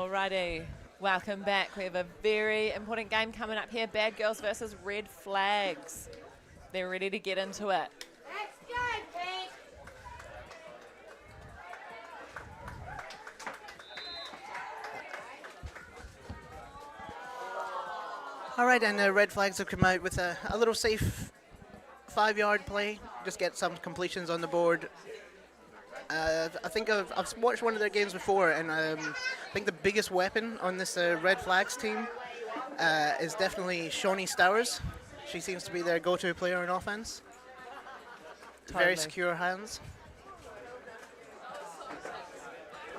Alrighty, welcome back. We have a very important game coming up here. Bad Girls versus Red Flags. They're ready to get into it. Let's go, Pete. All right, and the Red Flags have come out with a little safe 5-yard play. Just get some completions on the board. I think I've watched one of their games before, and I think the biggest weapon on this Red Flags team is definitely Shawnee Stowers. She seems to be their go-to player in offense. Totally. Very secure hands.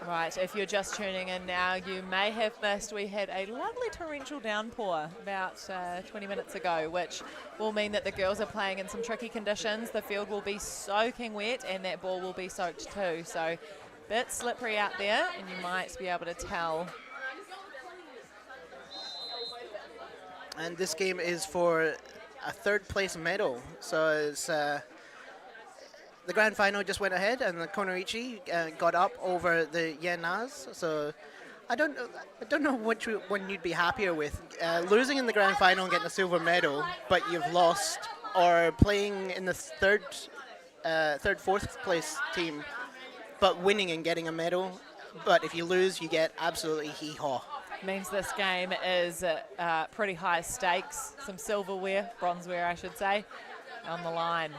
Right, if you're just tuning in now, you may have missed we had a lovely torrential downpour about 20 minutes ago, which will mean that the girls are playing in some tricky conditions. The field will be soaking wet and that ball will be soaked too. So a bit slippery out there, and you might be able to tell. And this game is for a third place medal. So it's the grand final just went ahead, and the Konorichi got up over the Yenaz. So I don't know which one you'd be happier with, losing in the grand final and getting a silver medal, but you've lost, or playing in the third, fourth place team, but winning and getting a medal. But if you lose, you get absolutely hee-haw. Means this game is pretty high stakes, some silverware, bronzeware I should say, on the line.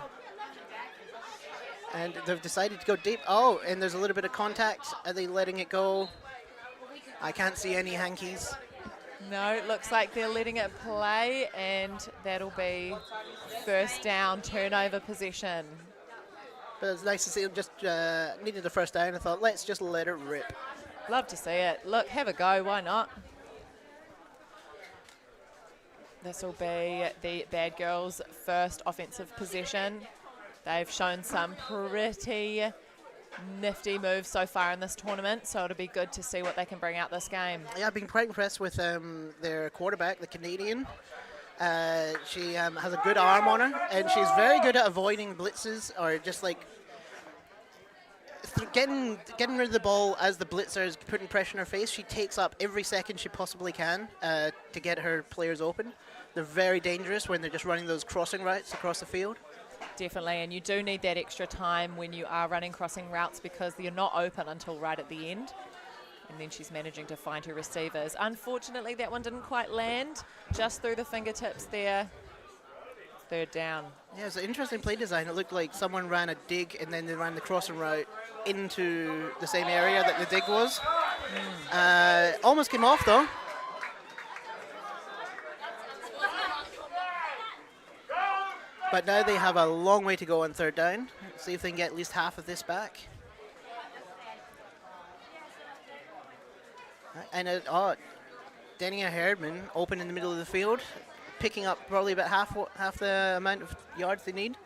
And they've decided to go deep. Oh, and there's a little bit of contact. Are they letting it go? I can't see any hankies. No, it looks like they're letting it play, and that'll be first down, turnover possession. But it's nice to see them just needed the first down. I thought, let's just let it rip. Love to see it. Look, have a go, why not? This will be the Bad Girls' first offensive possession. They've shown some pretty nifty moves so far in this tournament, so it'll be good to see what they can bring out this game. Yeah, I've been quite impressed with their quarterback, the Canadian. She has a good arm on her, and she's very good at avoiding blitzes, or just like getting rid of the ball as the blitzer is putting pressure in her face. She takes up every second she possibly can to get her players open. They're very dangerous when they're just running those crossing routes across the field. Definitely, and you do need that extra time when you are running crossing routes, because you're not open until right at the end. And then she's managing to find her receivers. Unfortunately, that one didn't quite land, just through the fingertips there. Third down. Yeah, it's an interesting play design. It looked like someone ran a dig and then they ran the crossing route into the same area that the dig was. Almost came off though. But now they have a long way to go on third down. See if they can get at least half of this back. And Denia Herdman open in the middle of the field, picking up probably about half the amount of yards they need.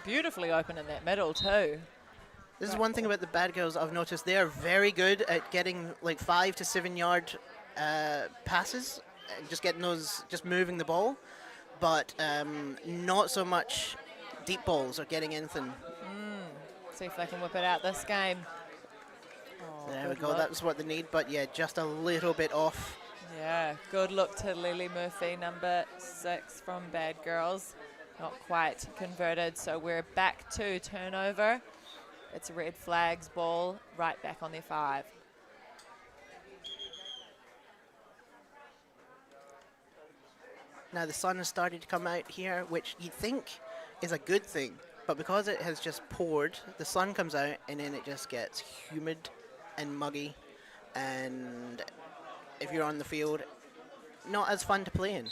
Beautifully open in that middle too. This is one thing about the Bad Girls I've noticed. They are very good at getting like 5 to 7 yard passes, and just getting those, just moving the ball. But not so much deep balls or getting anything. See if they can whip it out this game. Oh, There we good go, look. that's what they need, but yeah, just a little bit off. Yeah, good look to Lily Murphy, number 6 from Bad Girls. Not quite converted, so we're back to turnover. It's a Red Flags ball, right back on their 5. Now the sun has started to come out here, which you'd think is a good thing, but because it has just poured, the sun comes out and then it just gets humid and muggy, and if you're on the field, not as fun to play in.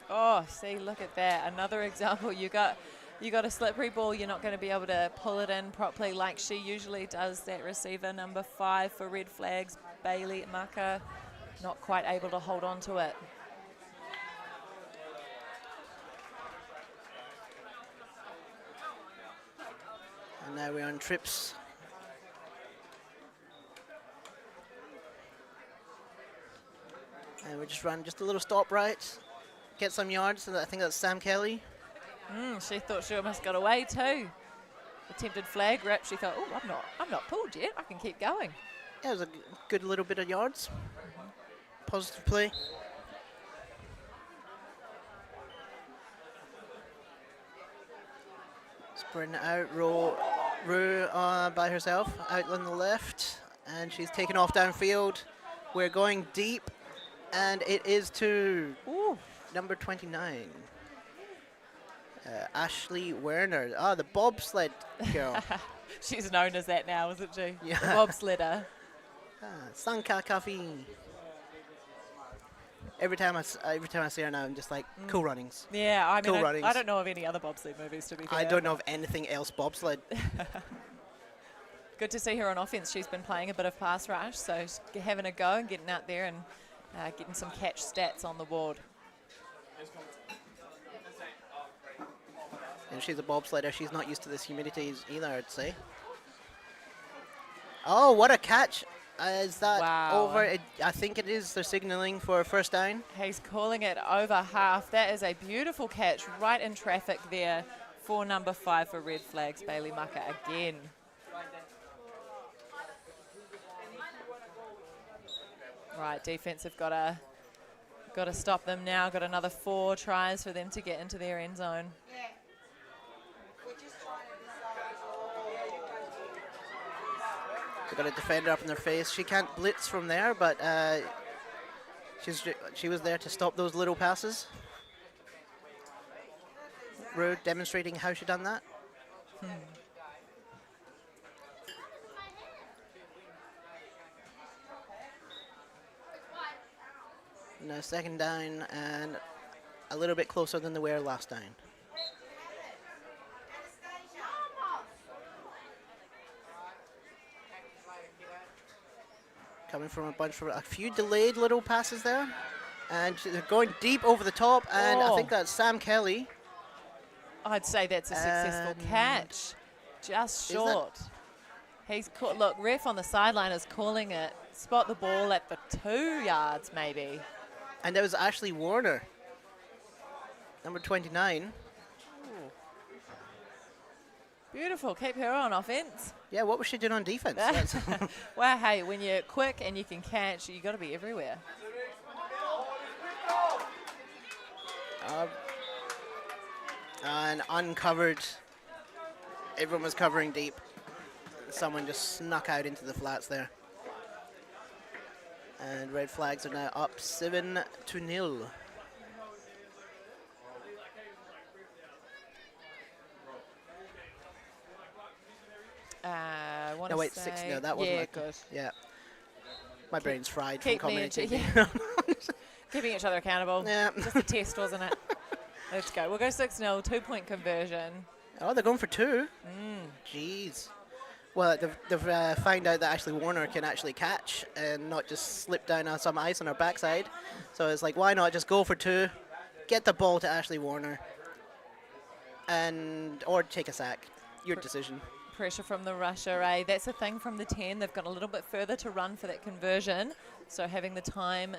Oh, see, look at that. Another example. You got a slippery ball. You're not going to be able to pull it in properly like she usually does. That receiver, number 5 for Red Flags, Bailey Maka, not quite able to hold on to it. And now we're on trips. And we just run just a little stop right, get some yards, and I think that's Sam Kelly. She thought she almost got away too. Attempted flag rip. She thought, oh, I'm not pulled yet. I can keep going. Yeah, it was a good little bit of yards. positive play. Sprint out, Rue by herself, out on the left, and she's taken off downfield. We're going deep, and it is to number 29. Ashley Werner. The bobsled girl. She's known as that now, isn't she? Yeah. The bobsledder. Sanka Kafi. Every time I see her now, I'm just like, cool runnings. Yeah, I mean, Cool runnings. I don't know of any other bobsled movies, to be fair. I don't know of anything else bobsled. Good to see her on offense. She's been playing a bit of pass rush, so she's having a go and getting out there and getting some catch stats on the board. And she's a bobsledder. She's not used to this humidity either, I'd say. Oh, what a catch. Is that Wow. over? I think it is. They're signaling for a first down. He's calling it over half. That is a beautiful catch right in traffic there for number 5 for Red Flags, Bailey Mucker again. Right, defense have got to stop them now. Got another 4 tries for them to get into their end zone. They've got a defender up in their face. She can't blitz from there, but she was there to stop those little passes. Rue demonstrating how she done that. Now second down and a little bit closer than they were last down. Coming from a few delayed little passes there. And they're going deep over the top, and I think that's Sam Kelly. I'd say that's a successful And catch. Just is that- short. He's look, ref on the sideline is calling it. Spot the ball at the 2 yards, maybe. And that was Ashley Warner, number 29. Beautiful. Keep her on offense. Yeah, what was she doing on defense? That's- Well, hey, when you're quick and you can catch, you got to be everywhere. and uncovered. Everyone was covering deep. Someone just snuck out into the flats there. And Red Flags are now up 7-0. Want No, to wait, say, 6-0. That wasn't yeah, like- good. Yeah. My brain's fried from Keep me in commentating. Keeping each other accountable. Yeah. Just a test, wasn't it? Let's go. We'll go 6-0, 2-point conversion. Oh, they're going for 2. Jeez. Well, they've found out that Ashley Warner can actually catch and not just slip down on some ice on her backside. So it's like, why not just go for 2, get the ball to Ashley Warner, or take a sack. Your decision. Pressure from the rusher, eh? That's the thing from the 10. They've got a little bit further to run for that conversion. So having the time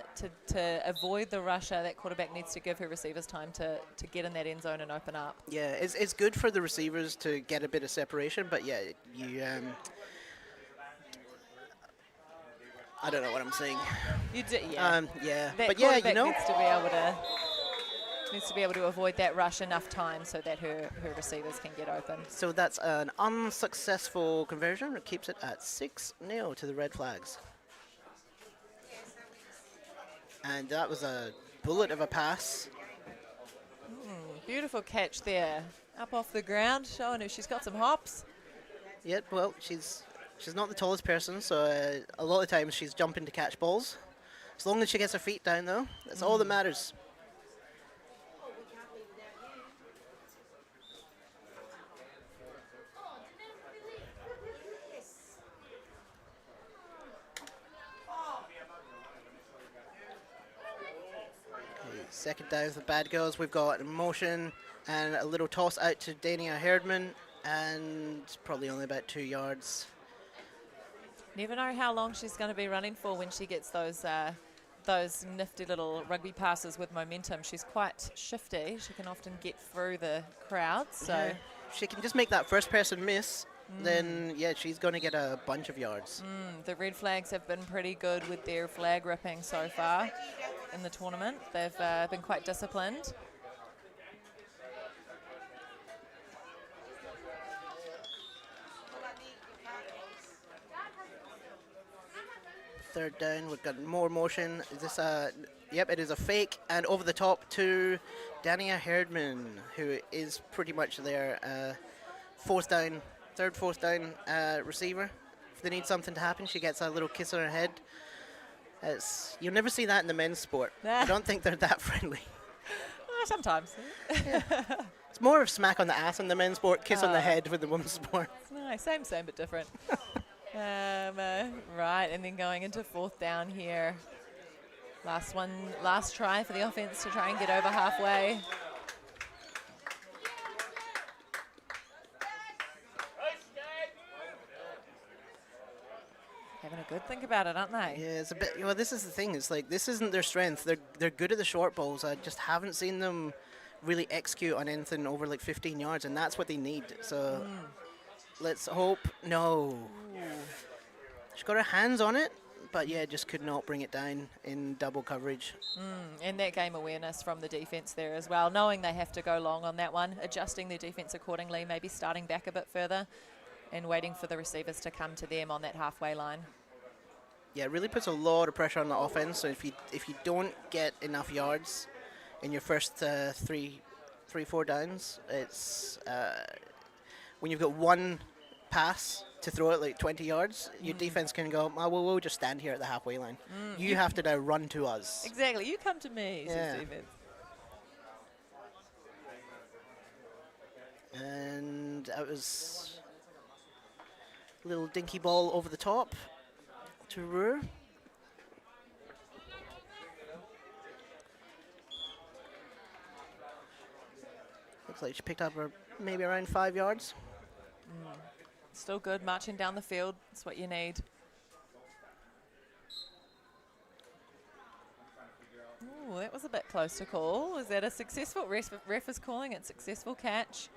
to avoid the rusher, that quarterback needs to give her receivers time to get in that end zone and open up. Yeah, it's good for the receivers to get a bit of separation, but yeah, you I don't know what I'm saying. You do, yeah. Yeah, That but yeah, you quarterback know, needs to be able to avoid that rush enough time so that her receivers can get open. so that's an unsuccessful conversion. It keeps it at 6-0 to the Red Flags. And that was a bullet of a pass. Beautiful catch there. Up off the ground, showing her she's got some hops. Yep, well, she's not the tallest person, so a lot of times she's jumping to catch balls. As long as she gets her feet down, though, that's all that matters. Second down for the Bad Girls. We've got a motion and a little toss out to Dania Herdman, and probably only about 2 yards. Never know how long she's going to be running for when she gets those nifty little rugby passes with momentum. She's quite shifty. She can often get through the crowd. So Yeah. She can just make that first person miss, then yeah, she's going to get a bunch of yards. The Red Flags have been pretty good with their flag ripping so far in the tournament. They've been quite disciplined. Third down, we've got more motion. Is this a... Yep, it is a fake, and over the top to Dania Herdman, who is pretty much their fourth down receiver. If they need something to happen, she gets a little kiss on her head. You'll never see that in the men's sport. I don't think they're that friendly. Sometimes. It's more of smack on the ass in the men's sport, kiss on the head with the women's sport. Nice, same, but different. Right, and then going into fourth down here. Last try for the offense to try and get over halfway. Having a good think about it, aren't they? Yeah, it's a bit. Well, this is the thing. It's like this isn't their strength. They're good at the short balls. I just haven't seen them really execute on anything over like 15 yards, and that's what they need. So let's hope. No, she's got her hands on it, but yeah, just could not bring it down in double coverage. And that game awareness from the defense there as well, knowing they have to go long on that one, adjusting their defense accordingly, maybe starting back a bit further and waiting for the receivers to come to them on that halfway line. Yeah, it really puts a lot of pressure on the offense. So if you don't get enough yards in your first three, 4 downs, it's when you've got one pass to throw it like 20 yards, your defense can go, oh, well, we'll just stand here at the halfway line. You have to now run to us. Exactly. You come to me, Yeah. says defense. And that was a little dinky ball over the top to Ruhr. Looks like she picked up maybe around 5 yards. Still good, marching down the field. That's what you need. Ooh, that was a bit close to call. Was that a successful, ref is calling it successful catch?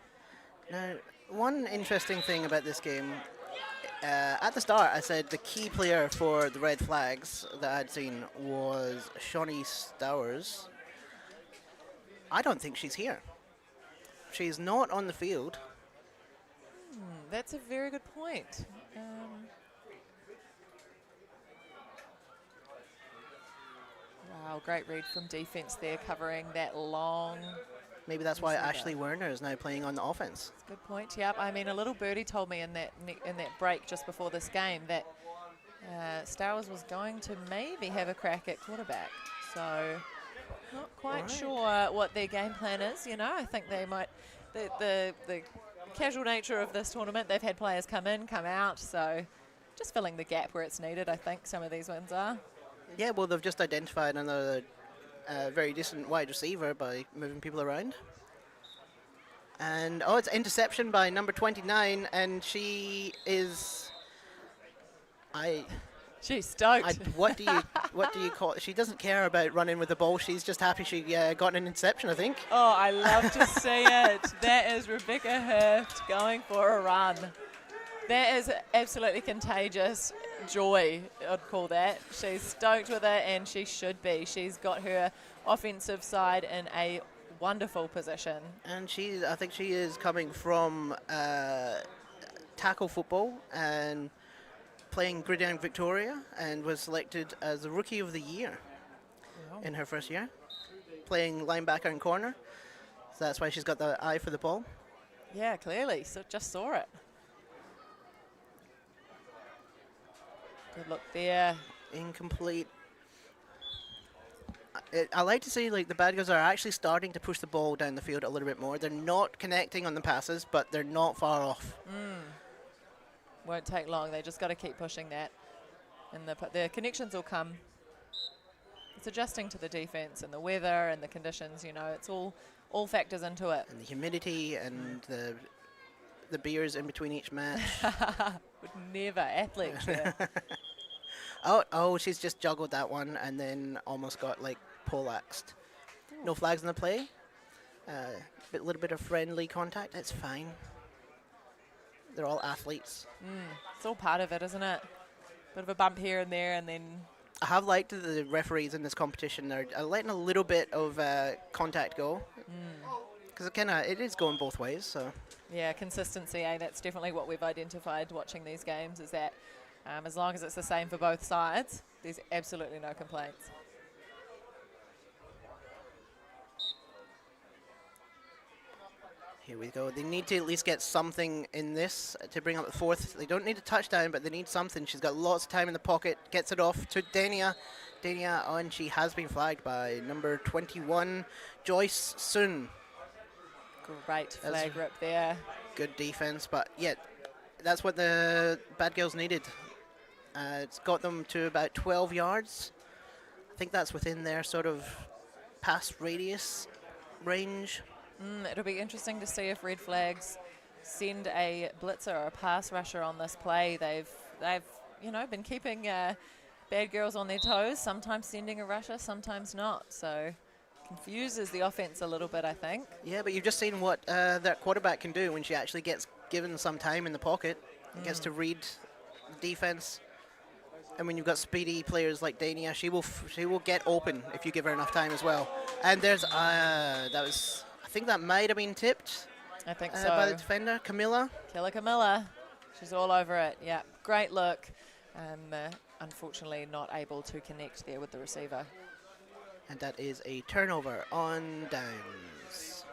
Now, one interesting thing about this game, at the start I said the key player for the Red Flags that I'd seen was Shawnee Stowers. I don't think she's here. She's not on the field. That's a very good point. Wow, great read from defense there, covering that long. Maybe that's why Ashley Werner is now playing on the offense. That's a good point. Yep. I mean, a little birdie told me in that break just before this game that Stowers was going to maybe have a crack at quarterback. So not quite sure what their game plan is. You know, I think they might. The casual nature of this tournament, they've had players come in, come out. So just filling the gap where it's needed. I think some of these wins are. Yeah, well, they've just identified another very decent wide receiver by moving people around. And, it's interception by number 29, and she is... She's stoked. What do you call it? She doesn't care about running with the ball. She's just happy she got an interception, I think. Oh, I love to see it. That is Rebecca Herft going for a run. That is absolutely contagious joy, I'd call that. She's stoked with it, and she should be. She's got her offensive side in a wonderful position. And I think she is coming from tackle football and playing Gridiron Victoria, and was selected as the Rookie of the Year in her first year, playing linebacker and corner. So that's why she's got the eye for the ball. Yeah, clearly. So just saw it. Good look there. Incomplete. I like to see like the bad guys are actually starting to push the ball down the field a little bit more. They're not connecting on the passes, but they're not far off. Won't take long. They just got to keep pushing that, and the connections will come. It's adjusting to the defense and the weather and the conditions. You know, it's all factors into it. And the humidity and the beers in between each match. Would never athlete. Sure. Oh, she's just juggled that one and then almost got like poleaxed. No flags in the play. Little bit of friendly contact. It's fine. They're all athletes. It's all part of it, isn't it? Bit of a bump here and there, and then I have liked the referees in this competition. They're letting a little bit of contact go, because it is going both ways. So yeah, consistency. That's definitely what we've identified watching these games. Is that as long as it's the same for both sides, there's absolutely no complaints. here we go. They need to at least get something in this to bring up the fourth. They don't need a touchdown, but they need something. She's got lots of time in the pocket. Gets it off to Dania. Dania, and she has been flagged by number 21, Joyce Sun. Great flag rip there. Good defense, but yeah, that's what the Bad Girls needed. It's got them to about 12 yards. I think that's within their sort of pass radius range. It'll be interesting to see if Red Flags send a blitzer or a pass rusher on this play. They've been keeping Bad Girls on their toes, sometimes sending a rusher, sometimes not. So confuses the offense a little bit, I think. Yeah, but you've just seen what that quarterback can do when she actually gets given some time in the pocket, gets to read the defense. And when you've got speedy players like Dania, she will get open if you give her enough time as well. And there's I think that might have been tipped. I think so. By the defender, Camilla. Killer Camilla. She's all over it. Yeah, great look. Unfortunately not able to connect there with the receiver. And that is a turnover on downs.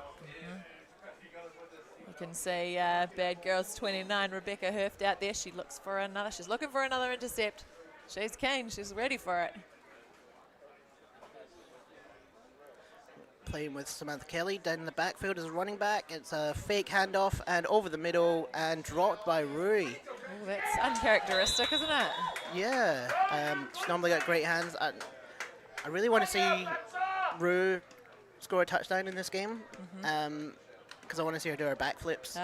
You can see Bad Girls 29, Rebecca Herft out there. She's looking for another intercept. She's keen. She's ready for it. Playing with Samantha Kelly down in the backfield as a running back. It's a fake handoff and over the middle and dropped by Rui. Ooh, that's uncharacteristic, isn't it? Yeah, she's normally got great hands. I really want to see Rui score a touchdown in this game because I want to see her do her backflips.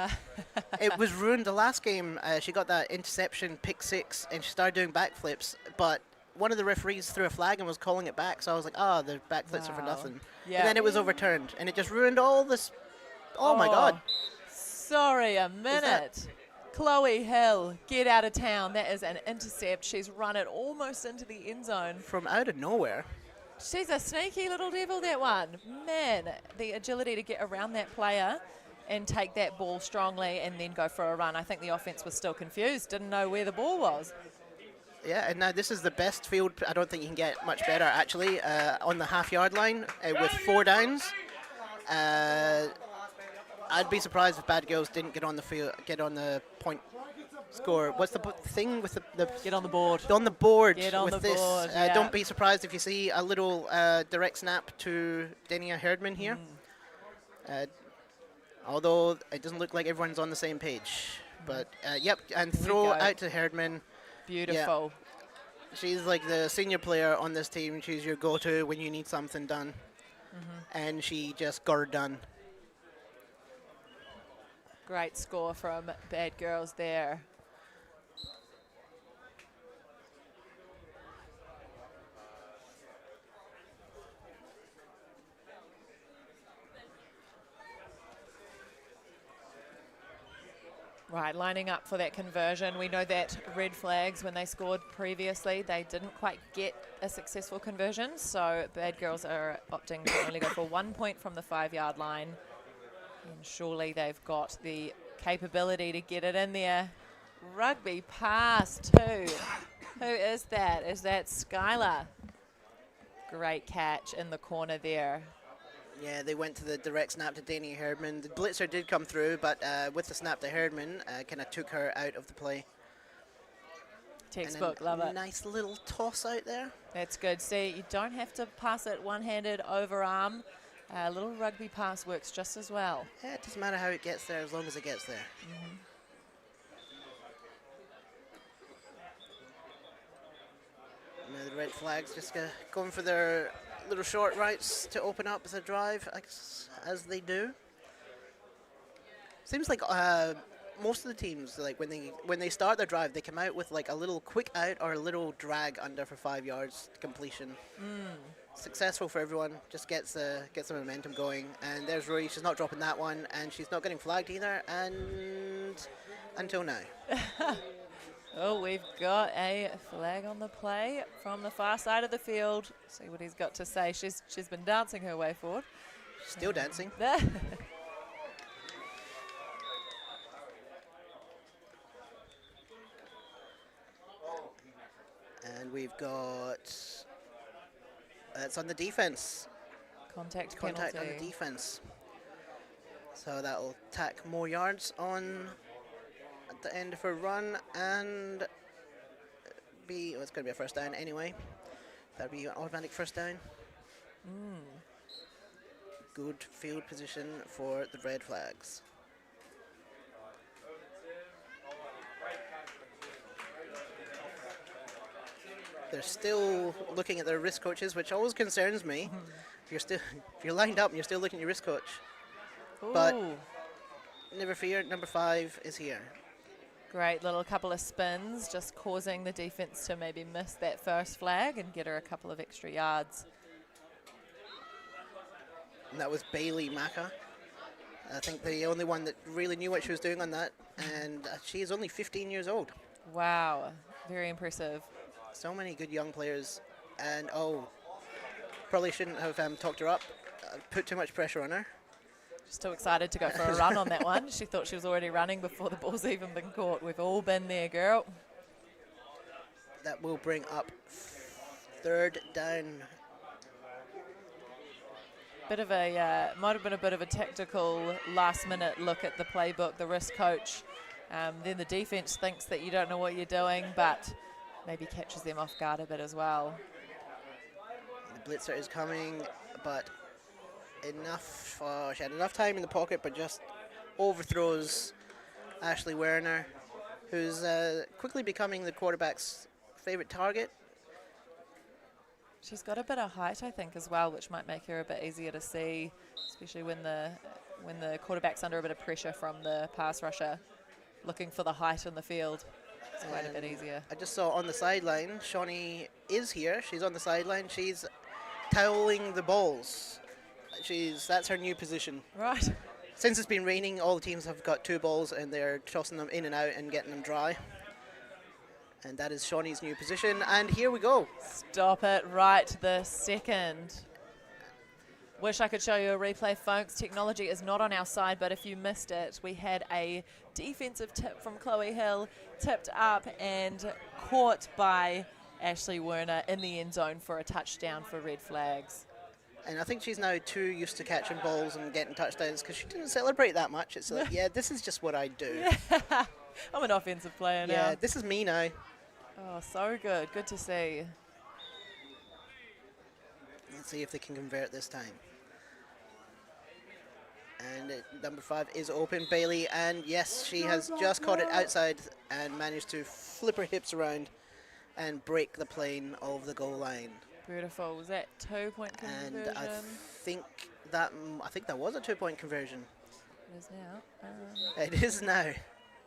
It was ruined the last game. She got that interception, pick six, and she started doing backflips, but one of the referees threw a flag and was calling it back, so I was like, the backflips are for nothing. Yeah. And then it was overturned, and it just ruined all this. Oh my God. Sorry, a minute. Chloe Hill, get out of town. That is an intercept. She's run it almost into the end zone. From out of nowhere. She's a sneaky little devil, that one. Man, the agility to get around that player and take that ball strongly and then go for a run. I think the offense was still confused, didn't know where the ball was. Yeah, and now this is the best field. I don't think you can get much better, actually, on the half-yard line with 4 downs. I'd be surprised if Bad Girls didn't get on the field, get on the point score. What's the thing with the get on the board? On the board. Get on with the this. board. Yeah. Don't be surprised if you see a little direct snap to Dania Herdman here. Although it doesn't look like everyone's on the same page, but yep, and throw out to Herdman. Beautiful. Yeah. She's like the senior player on this team. She's your go-to when you need something done. And she just got her done. Great score from Bad Girls there. Right, lining up for that conversion. We know that Red Flags, when they scored previously, they didn't quite get a successful conversion. So Bad Girls are opting to only go for 1 point from the 5-yard line. And surely they've got the capability to get it in there. Rugby pass too. Who is that? Is that Skylar? Great catch in the corner there. Yeah, they went to the direct snap to Dania Herdman. The blitzer did come through, but with the snap to Herdman, kind of took her out of the play. Textbook, love it. Nice little toss out there. That's good. See, you don't have to pass it one-handed over arm. A little rugby pass works just as well. Yeah, it doesn't matter how it gets there as long as it gets there. Now the Red Flags just going for their little short routes to open up the drive, as they do. Seems like most of the teams, like when they start their drive, they come out with like a little quick out or a little drag under for 5 yards to completion. Successful for everyone, just gets the momentum going. And there's Rui, she's not dropping that one, and she's not getting flagged either. And happened until now. Oh, we've got a flag on the play from the far side of the field. See what he's got to say. She's been dancing her way forward. Still dancing. And we've got, it's on the defense. Contact On penalty. the defense. So that'll tack more yards on at the end of her run, and it's going to be a first down anyway. That'll be an automatic first down. Good field position for the Red Flags. They're still looking at their wrist coaches, which always concerns me. If you're lined up and you're still looking at your wrist coach. But Ooh. never fear, number 5 is here. Great little couple of spins, just causing the defense to maybe miss that first flag and get her a couple of extra yards. And that was Bailey Maka. I think the only one that really knew what she was doing on that. And she is only 15 years old. Wow, very impressive. So many good young players. And probably shouldn't have talked her up, put too much pressure on her. She's too excited to go for a run on that one. She thought she was already running before the ball's even been caught. We've all been there, girl. That will bring up third down. Might have been a bit of a tactical last-minute look at the playbook, the wrist coach. Then the defense thinks that you don't know what you're doing, but maybe catches them off guard a bit as well. The blitzer is coming, but she had enough time in the pocket, but just overthrows Ashley Werner, who's quickly becoming the quarterback's favorite target. She's got a bit of height, I think, as well, which might make her a bit easier to see, especially when the quarterback's under a bit of pressure from the pass rusher, looking for the height in the field. It's quite a bit easier. I just saw on the sideline, Shawnee is here. She's on the sideline. She's toweling the balls. That's her new position. Right. Since it's been raining, all the teams have got 2 balls and they're tossing them in and out and getting them dry. And that is Shawnee's new position. And here we go. Stop it right this second. Wish I could show you a replay, folks. Technology is not on our side, but if you missed it, we had a defensive tip from Chloe Hill, tipped up and caught by Ashley Werner in the end zone for a touchdown for Red Flags. And I think she's now too used to catching balls and getting touchdowns because she didn't celebrate that much. It's like, yeah, this is just what I do. I'm an offensive player now. Yeah, this is me now. Oh, so good. Good to see. Let's see if they can convert this time. And number 5 is open, Bailey. And yes, she has just caught it outside and managed to flip her hips around and break the plane of the goal line. Beautiful. Was that 2-point conversion? And I think that was a 2-point conversion. It is now. It is now.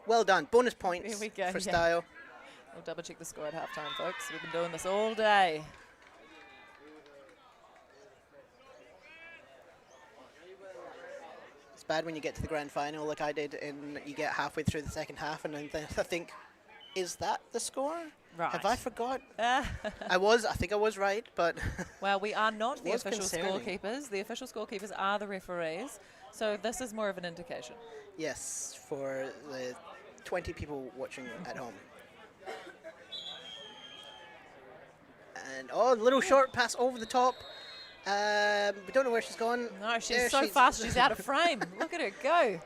Well done. Bonus points There we go, for yeah. style. We'll double check the score at halftime, folks. We've been doing this all day. It's bad when you get to the grand final like I did and you get halfway through the second half and then I think, is that the score? Right. Have I forgot? I think I was right, but Well, we are not the was official concerning. scorekeepers. The official scorekeepers are the referees. So this is more of an indication. yes, for the 20 people watching at home. And a little short pass over the top. We don't know where she's gone. No, she's There so fast, she's out of frame. Look at her go.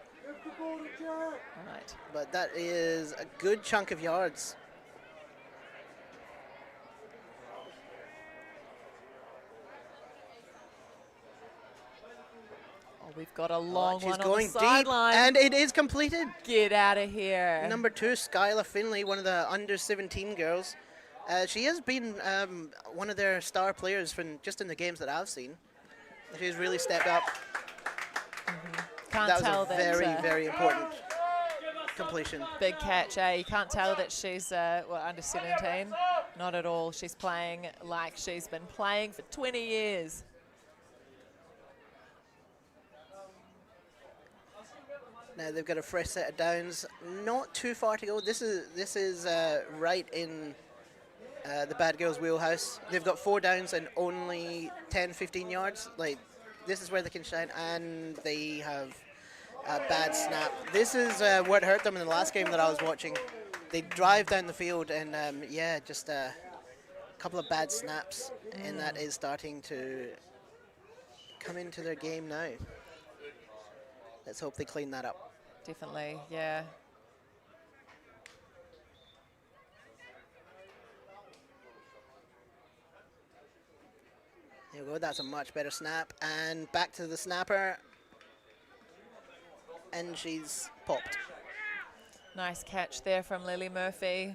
Right. But that is a good chunk of yards. Oh, we've got a long She's one going on the deep, sideline. and it is completed. Get out of here. Number 2, Skylar Finley, one of the under 17 girls. She has been one of their star players from just in the games that I've seen. She's really stepped up. Can't That was tell a that very, very important completion. big catch, eh? You can't tell that she's under 17. Not at all. She's playing like she's been playing for 20 years. Now they've got a fresh set of downs. Not too far to go. This is right in the bad girls' wheelhouse. They've got 4 downs and only 10, 15 yards. Like, this is where they can shine, and they have a bad snap. This is what hurt them in the last game that I was watching. They drive down the field, and yeah, just a couple of bad snaps, and that is starting to come into their game now. Let's hope they clean that up. Definitely, yeah. There we go, that's a much better snap. And back to the snapper. And she's popped. Nice catch there from Lily Murphy.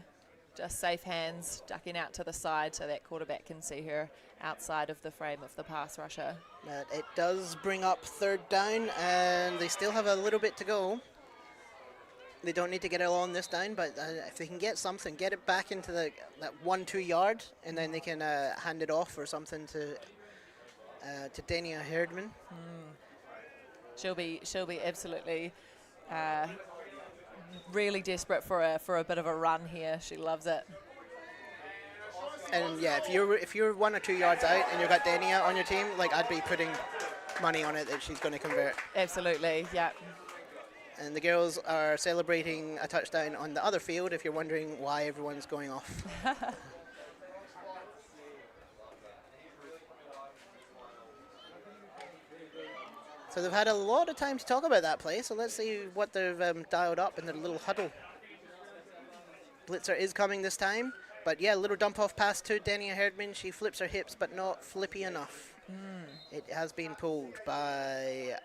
Just safe hands, ducking out to the side so that quarterback can see her outside of the frame of the pass rusher. But it does bring up 3rd down, and they still have a little bit to go. They don't need to get it all on this down, but if they can get something, get it back into that 1-2 yard, and then they can hand it off or something to Dania Herdman. She'll be absolutely really desperate for a bit of a run here. She loves it. And yeah, if you're 1 or 2 yards out and you've got Dania on your team, like, I'd be putting money on it that she's going to convert. Absolutely, yeah. And the girls are celebrating a touchdown on the other field, if you're wondering why everyone's going off. So they've had a lot of time to talk about that play, so let's see what they've dialed up in their little huddle. Blitzer is coming this time, but yeah, little dump off pass to Dania Herdman. She flips her hips, but not flippy enough. It has been pulled by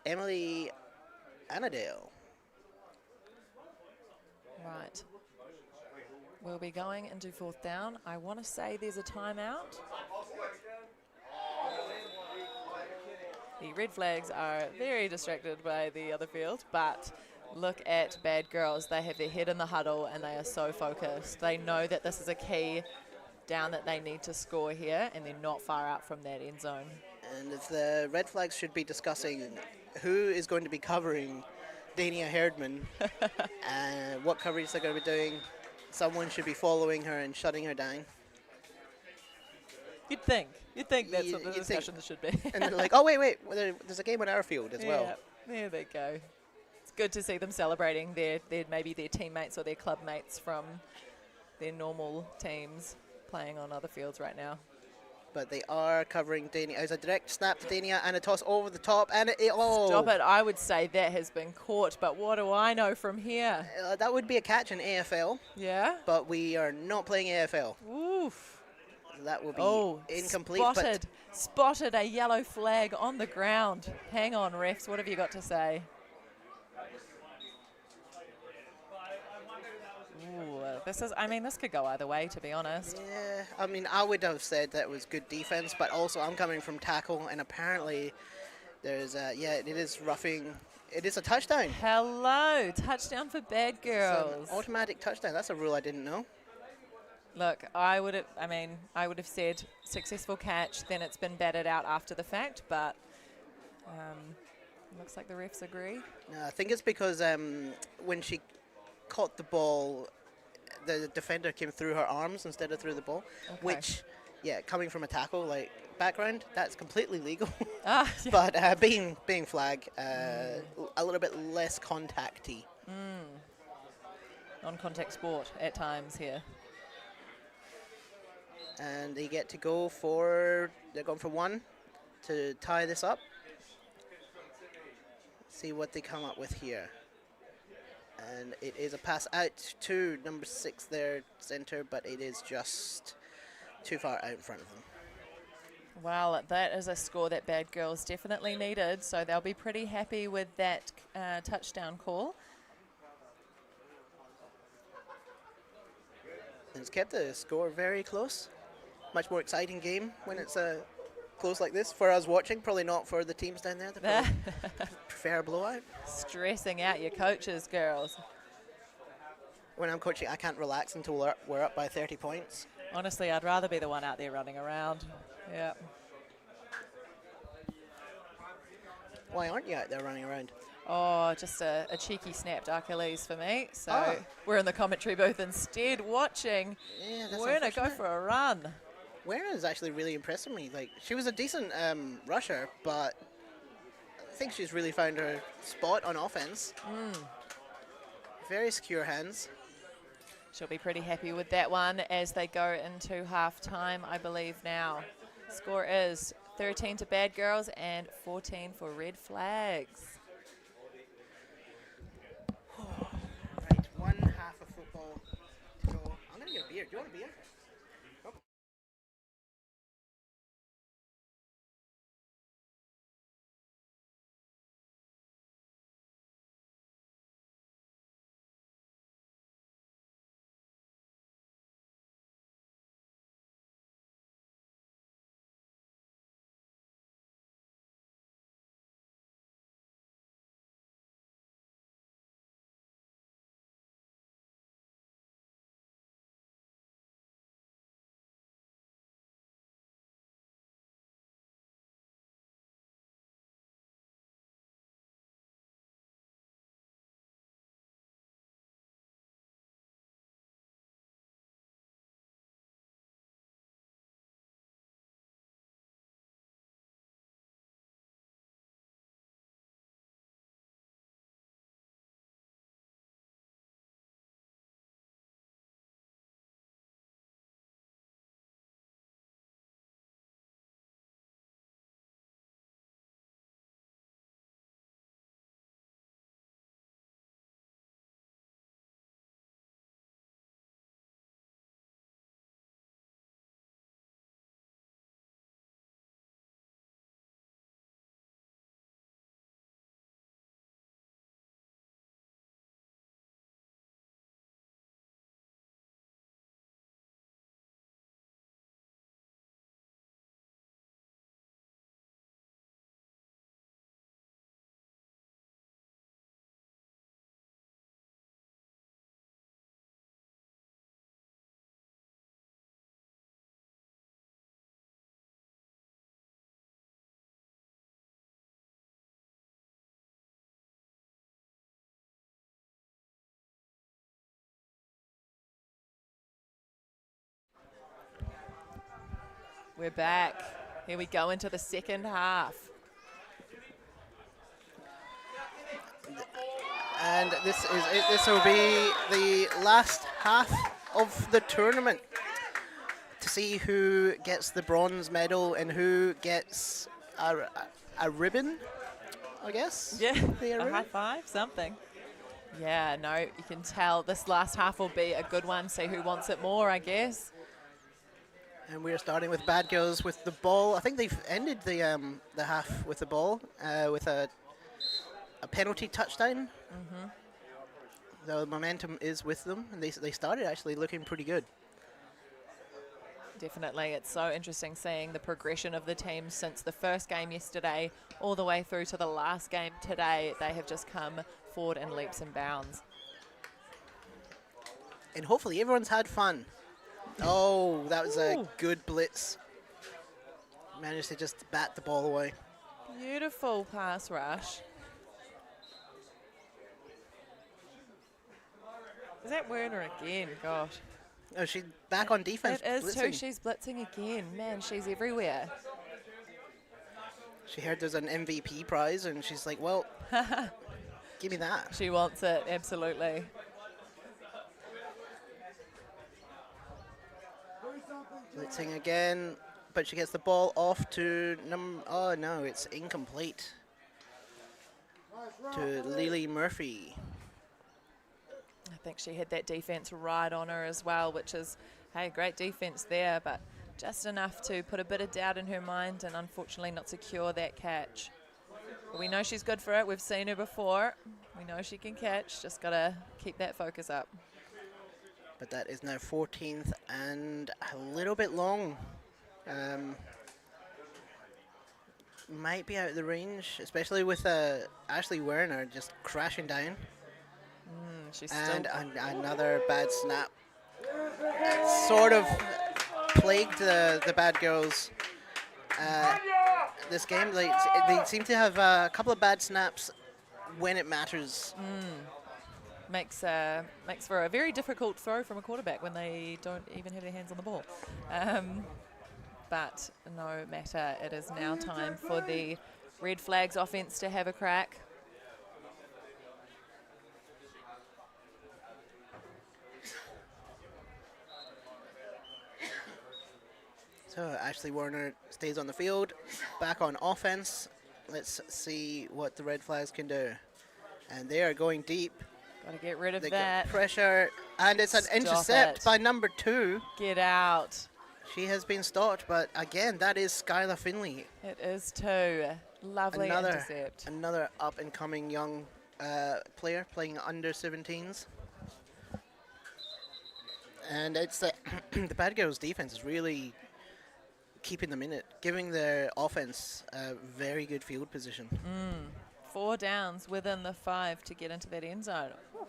Emily Annadale. Right. We'll be going into 4th down. I want to say there's a timeout. The red flags are very distracted by the other field, but look at Bad Girls. They have their head in the huddle and they are so focused. They know that this is a key down that they need to score here, and they're not far out from that end zone. And if the red flags should be discussing who is going to be covering Dania Herdman and what coverage they're going to be doing, someone should be following her and shutting her down. You'd think that's what the discussion should be. And they're like, oh, wait, there's a game on our field as well. There they go. It's good to see them celebrating maybe their teammates or their club mates from their normal teams playing on other fields right now. But they are covering Dania. There's a direct snap to Dania and a toss over the top, and oh! Stop it! I would say that has been caught, but what do I know from here? That would be a catch in AFL. Yeah. But we are not playing AFL. Oof. That will be incomplete. Spotted a yellow flag on the ground. Hang on, refs. What have you got to say? This could go either way, to be honest. Yeah, I would have said that was good defense, but also I'm coming from tackle, and apparently there's it is roughing. It is a touchdown. Hello, touchdown for Bad Girls. So automatic touchdown. That's a rule I didn't know. Look, I would have said successful catch, then it's been batted out after the fact, but looks like the refs agree. No, I think it's because when she caught the ball, the defender came through her arms instead of through the ball, which, coming from a tackle background, that's completely legal. Yeah. But being flag, a little bit less contacty. Non-contact sport at times here. And they get to go they're going for 1 to tie this up. See what they come up with here. And it is a pass out to number 6 there, center, but it is just too far out in front of them. Well, that is a score that Bad Girls definitely needed, so they'll be pretty happy with that touchdown call. And it's kept the score very close. Much more exciting game when it's close like this. For us watching, probably not for the teams down there. They probably prefer a blowout. Stressing out your coaches, girls. When I'm coaching, I can't relax until we're up by 30 points. Honestly, I'd rather be the one out there running around. Yeah. Why aren't you out there running around? Oh, just a cheeky snapped Achilles for me. So Oh. we're in the commentary booth instead watching Yeah, that's Werner go unfortunate. for a run. Werner is actually really impressing me. Like, she was a decent rusher, but I think she's really found her spot on offense. Very secure hands. She'll be pretty happy with that one as they go into half-time, I believe now. Score is 13 to Bad Girls and 14 for Red Flags. Right, one half of football to go. I'm gonna get a beer. Do you want a beer? Nope. We're back. Here we go into the second half. And this is it. This will be the last half of the tournament to see who gets the bronze medal and who gets a ribbon, I guess. Yeah, The a ribbon? high five, something. Yeah, no, you can tell this last half will be a good one. See who wants it more, I guess. And we're starting with Bad Girls with the ball. I think they've ended the half with the ball with a penalty touchdown. The momentum is with them, and they started actually looking pretty good. Definitely. It's so interesting seeing the progression of the team since the first game yesterday all the way through to the last game today. They have just come forward in leaps and bounds. And hopefully everyone's had fun. Oh, that was a Ooh. good blitz. Managed to just bat the ball away. Beautiful pass rush. Is that Werner again? Gosh. Oh, she's back on defense. It is too. blitzing. She's blitzing again. Man, she's everywhere. She heard there's an MVP prize, and she's like, well, give me that. She wants it, absolutely. Blitzing again, but she gets the ball off to oh no, it's incomplete. To Lily Murphy. I think she had that defense right on her as well, which is, hey, great defense there, but just enough to put a bit of doubt in her mind and unfortunately not secure that catch. But we know she's good for it. We've seen her before. We know she can catch. Just got to keep that focus up. But that is now 14th and a little bit long. Might be out of the range, especially with Ashley Werner just crashing down. She's And still another bad snap. It sort of plagued the Bad Girls this game. They seem to have a couple of bad snaps when it matters. Makes for a very difficult throw from a quarterback when they don't even have their hands on the ball. But no matter, it is now time for the Red Flags offense to have a crack. So Ashley Werner stays on the field, back on offense. Let's see what the Red Flags can do. And they are going deep. Got to get rid of They that. got pressure, and it's an Stop intercept it. by number 2. Get out. She has been stopped, but again, that is Skylar Finley. It is too. Lovely intercept. Another up-and-coming young player playing under 17s. And it's the Bad Girls defense is really keeping them in it, giving their offense a very good field position. 4 downs within the 5 to get into that end zone. Whew.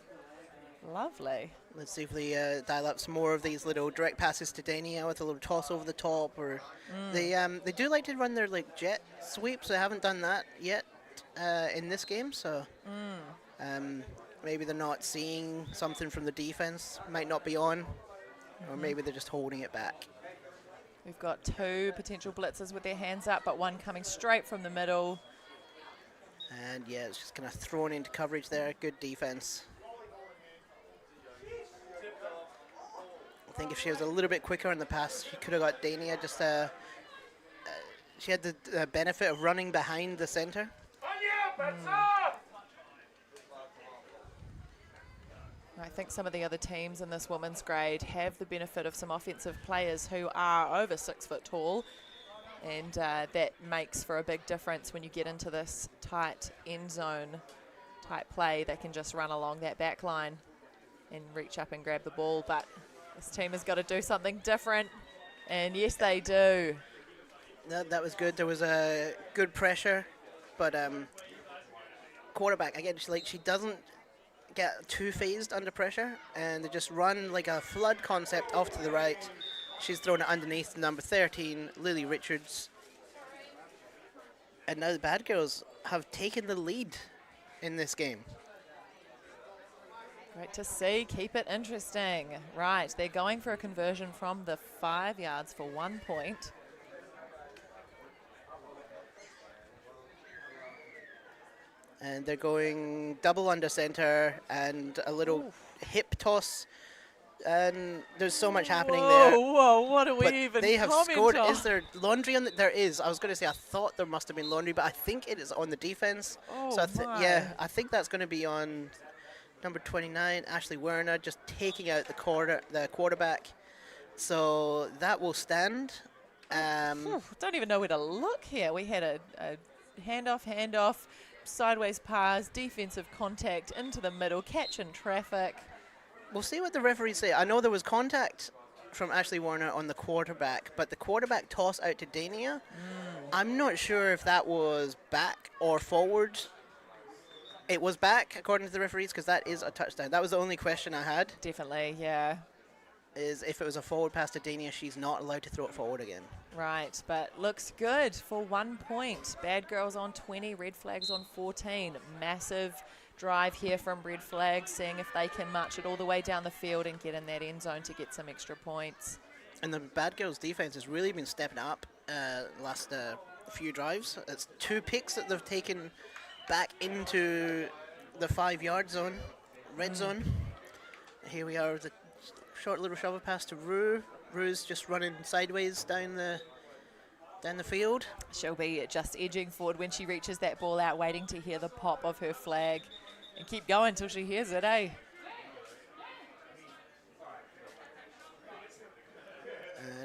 Lovely. Let's see if they dial up some more of these little direct passes to Dania with a little toss over the top, or they do like to run their like jet sweeps. They haven't done that yet in this game, so maybe they're not seeing something from the defense. Might not be on, or maybe they're just holding it back. We've got 2 potential blitzers with their hands up, but one coming straight from the middle. And yeah, it's just kind of thrown into coverage there. Good defense. I think if she was a little bit quicker in the pass, she could have got Dania. Just she had the benefit of running behind the center. I think some of the other teams in this women's grade have the benefit of some offensive players who are over 6 foot tall, and that makes for a big difference when you get into this tight end zone type play. They can just run along that back line and reach up and grab the ball, but this team has got to do something different, and yes they do. That was good. There was a good pressure, but quarterback again. She doesn't get too phased under pressure, and they just run like a flood concept off to the right. She's thrown it underneath number 13, Lily Richards. And now the Bad Girls have taken the lead in this game. Great to see. Keep it interesting. Right, they're going for a conversion from the 5 yards for 1 point. And they're going double under center and a little hip toss. And there's so much happening there. Whoa, what do we But even they have comment scored. on? Is there laundry on there is. I was going to say I thought there must have been laundry, but I think it is on the defense. Oh, So my. I think that's going to be on number 29, Ashley Werner, just taking out the quarterback. So that will stand. Don't even know where to look here. We had a handoff, sideways pass, defensive contact into the middle, catch in traffic. We'll see what the referees say. I know there was contact from Ashley Werner on the quarterback, but the quarterback toss out to Dania, I'm not sure if that was back or forward. It was back, according to the referees, because that is a touchdown. That was the only question I had, Definitely, yeah. is if it was a forward pass to Dania, she's not allowed to throw it forward again. Right, but looks good for 1 point. Bad Girls on 20, Red Flags on 14. Massive drive here from Red Flags, seeing if they can march it all the way down the field and get in that end zone to get some extra points. And the Bad Girls defense has really been stepping up last few drives. It's 2 picks that they've taken back into the 5-yard zone, red zone. Here we are with a short little shovel pass to Rue. Rue's just running sideways down the field. She'll be just edging forward when she reaches that ball out, waiting to hear the pop of her flag and keep going until she hears it, eh?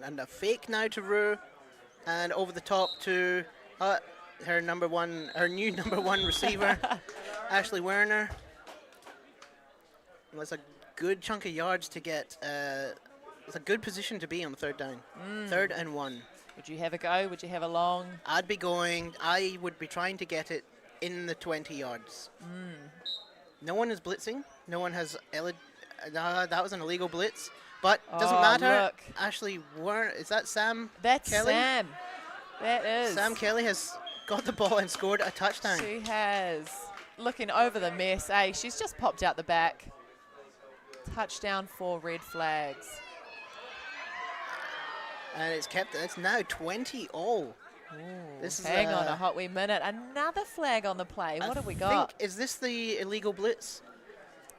And a fake now to Rue, and over the top to her new number one receiver, Ashley Werner. That's a good chunk of yards to get. It's a good position to be on 3rd down. 3rd and 1. Would you have a go? Would you have a long? I would be trying to get it in the 20 yards. No one is blitzing. No one has. That was an illegal blitz. But doesn't matter. Look. Ashley Werner, is that Sam? That's Kelly? Sam. That is. Sam Kelly has got the ball and scored a touchdown. She has. looking over the mess. She's just popped out the back. Touchdown for Red Flags. And it's now 20 all. This Hang on a hot wee minute. Another flag on the play. What have we got? Is this the illegal blitz?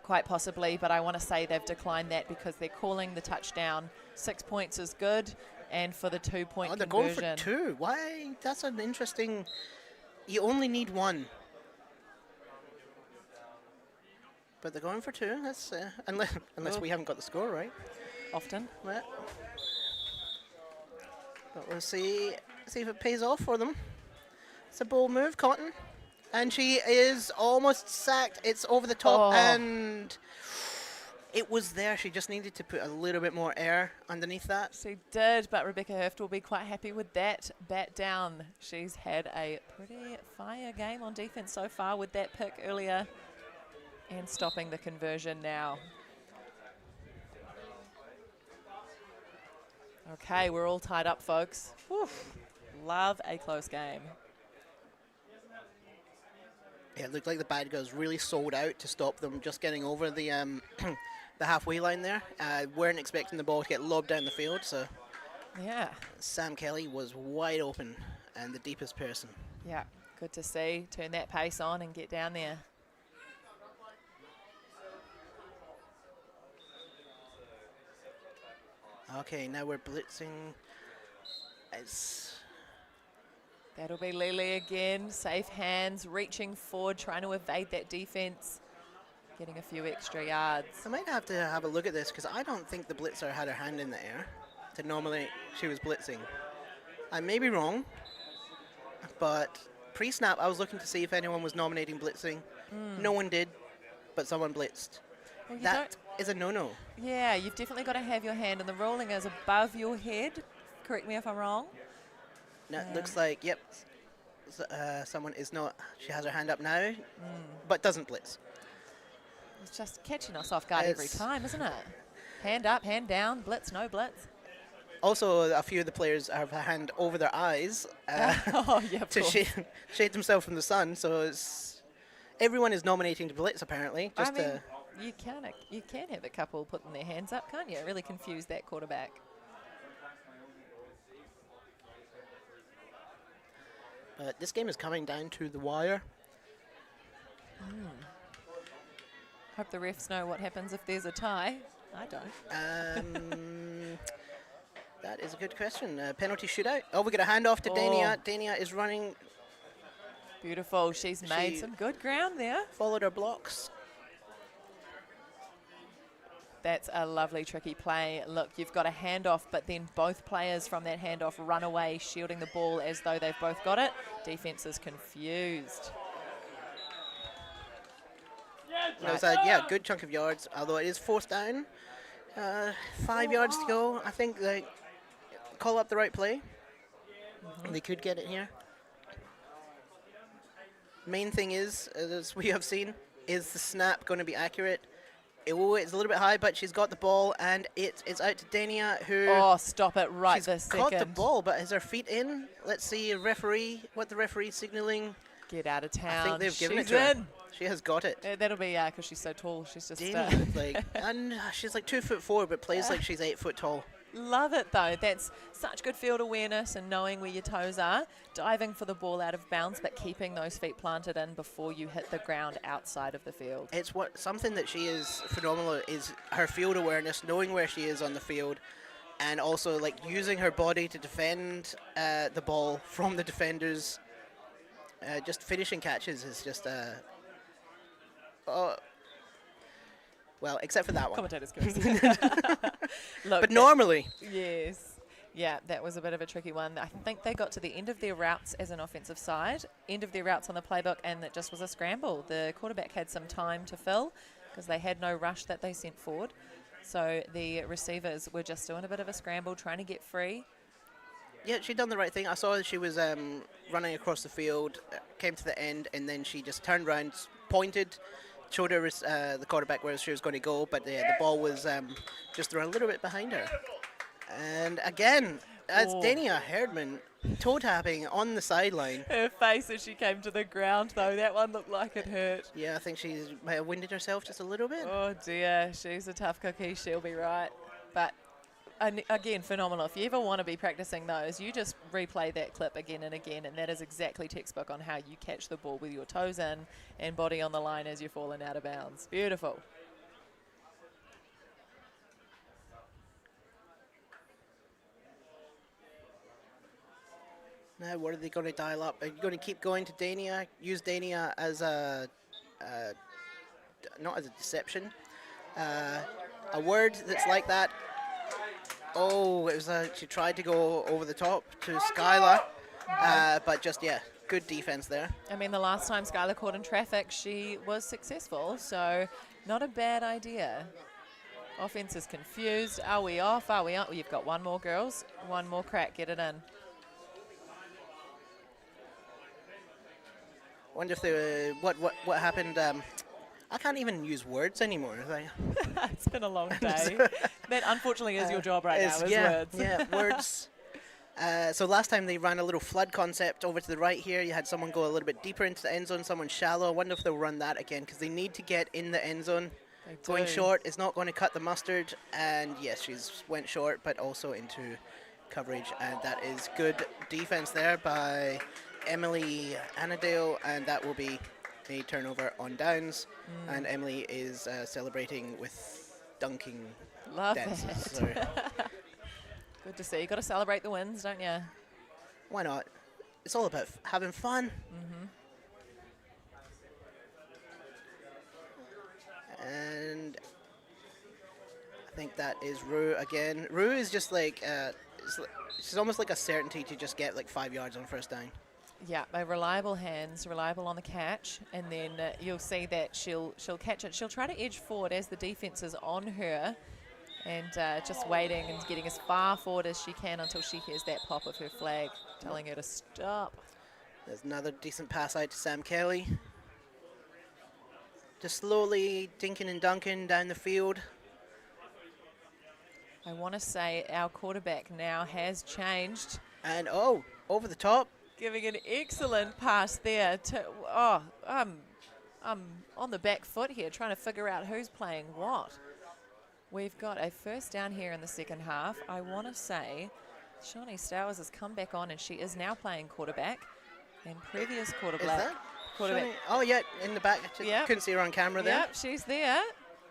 Quite possibly, but I want to say they've declined that because they're calling the touchdown. 6 points is good, and for the 2-point they're conversion. going for 2. Why? That's an interesting. You only need 1. But they're going for 2. That's unless we haven't got the score right. Often. But we'll see if it pays off for them. It's a bold move, Cotton. And she is almost sacked. It's over the top, and it was there. She just needed to put a little bit more air underneath that. She did, but Rebecca Hurft will be quite happy with that bat down. She's had a pretty fire game on defense so far with that pick earlier and stopping the conversion now. Okay, we're all tied up, folks. Whew. Love a close game. Yeah, it looked like the bad guys really sold out to stop them just getting over the the halfway line there. Weren't expecting the ball to get lobbed down the field, so Yeah. Sam Kelly was wide open and the deepest person. Yeah, good to see. Turn that pace on and get down there. Okay, now we're blitzing. That'll be Lily again. Safe hands, reaching forward, trying to evade that defense. Getting a few extra yards. I might have to have a look at this because I don't think the blitzer had her hand in the air to normally she was blitzing. I may be wrong, but pre-snap I was looking to see if anyone was nominating blitzing. No one did, but someone blitzed. Well, That is a no-no. Yeah, you've definitely got to have your hand, and the rolling is above your head. Correct me if I'm wrong. No, it looks like, yep, someone is not, she has her hand up now, but doesn't blitz. It's just catching us off guard every time, isn't it? Hand up, hand down, blitz, no blitz. Also, a few of the players have a hand over their eyes to shade themselves from the sun, so everyone is nominating to blitz apparently. I mean, you can have a couple putting their hands up, can't you? It really confuse that quarterback. This game is coming down to the wire. Hope the refs know what happens if there's a tie. I don't. That is a good question. Penalty shootout. Oh, we got a handoff to Dania. Dania is running. Beautiful. She's made some good ground there. Followed her blocks. That's a lovely, tricky play. Look, you've got a handoff, but then both players from that handoff run away, shielding the ball as though they've both got it. Defense is confused. It was a good chunk of yards, although it is fourth down. 5 yards to go. I think they call up the right play. They could get it here. Main thing is, as we have seen, is the snap going to be accurate? It's a little bit high, but she's got the ball, and it's out to Dania, who... Oh, stop it right this she's second. caught the ball, but is her feet in? Let's see what the referee's signaling. Get out of town. I think they've given it She's to her. in. She has got it. That'll be because she's so tall. She's just... Dania, and she's like 2'4", but plays like she's 8 foot tall. Love it, though. That's such good field awareness and knowing where your toes are. Diving for the ball out of bounds, but keeping those feet planted in before you hit the ground outside of the field. It's something that she is phenomenal is her field awareness, knowing where she is on the field, and also like using her body to defend the ball from the defenders. Just finishing catches is just well, except for that one. Commentators curse. Look, but normally. Yes. Yeah, that was a bit of a tricky one. I think they got to the end of their routes as an offensive side, end of their routes on the playbook, and it just was a scramble. The quarterback had some time to fill because they had no rush that they sent forward. So the receivers were just doing a bit of a scramble, trying to get free. Yeah, she'd done the right thing. I saw that she was running across the field, came to the end, and then she just turned around, pointed, showed her the quarterback where she was going to go, but the ball was just thrown a little bit behind her. And again, That's Oh. Dania Herdman toe tapping on the sideline. Her face as she came to the ground, though, that one looked like it hurt. Yeah, I think she might have winded herself just a little bit. Oh dear, she's a tough cookie. She'll be right. But again, phenomenal. If you ever want to be practicing those, you just replay that clip again and again, and that is exactly textbook on how you catch the ball with your toes in and body on the line as you're falling out of bounds. Beautiful. Now, what are they going to dial up? Are you going to keep going to Dania? Use Dania as not as a deception, a word that's like that. Oh, it was she tried to go over the top to Skylar, but just, yeah, good defense there. I mean, the last time Skylar caught in traffic, she was successful, so not a bad idea. Offense is confused. Are we off? Are we on? You've got one more, girls. One more crack. Get it in. Wonder if they, what happened. I can't even use words anymore. It's been a long day. That unfortunately is your job right now, is yeah, words. Yeah, words. So last time they ran a little flood concept over to the right here. You had someone go a little bit deeper into the end zone, someone shallow. I wonder if they'll run that again because they need to get in the end zone. They Going do. short is not going to cut the mustard. And yes, she's went short, but also into coverage. And that is good defense there by Emily Annadale, and that will be a turnover on downs. And Emily is celebrating with dunking Love dances. that. So Good to see. You got to celebrate the wins, don't you? why not? It's all about having fun. And I think that is Rue again. Rue is just like she's almost like a certainty to just get like 5 yards on first down. Yeah, by reliable hands, reliable on the catch, and then you'll see that she'll catch it. She'll try to edge forward as the defense is on her, and just waiting and getting as far forward as she can until she hears that pop of her flag telling her to stop. There's another decent pass out to Sam Kelly. Just slowly dinking and dunking down the field. I want to say our quarterback now has changed, And oh, over the top. giving an excellent pass there to, I'm on the back foot here trying to figure out who's playing what. We've got a first down here in the second half. I want to say Shawnee Stowers has come back on and she is now playing quarterback. And previous Is quarterback. that? quarterback. Shawnee- Oh yeah, in the back. Yep. Couldn't see her on camera there. Yep, she's there.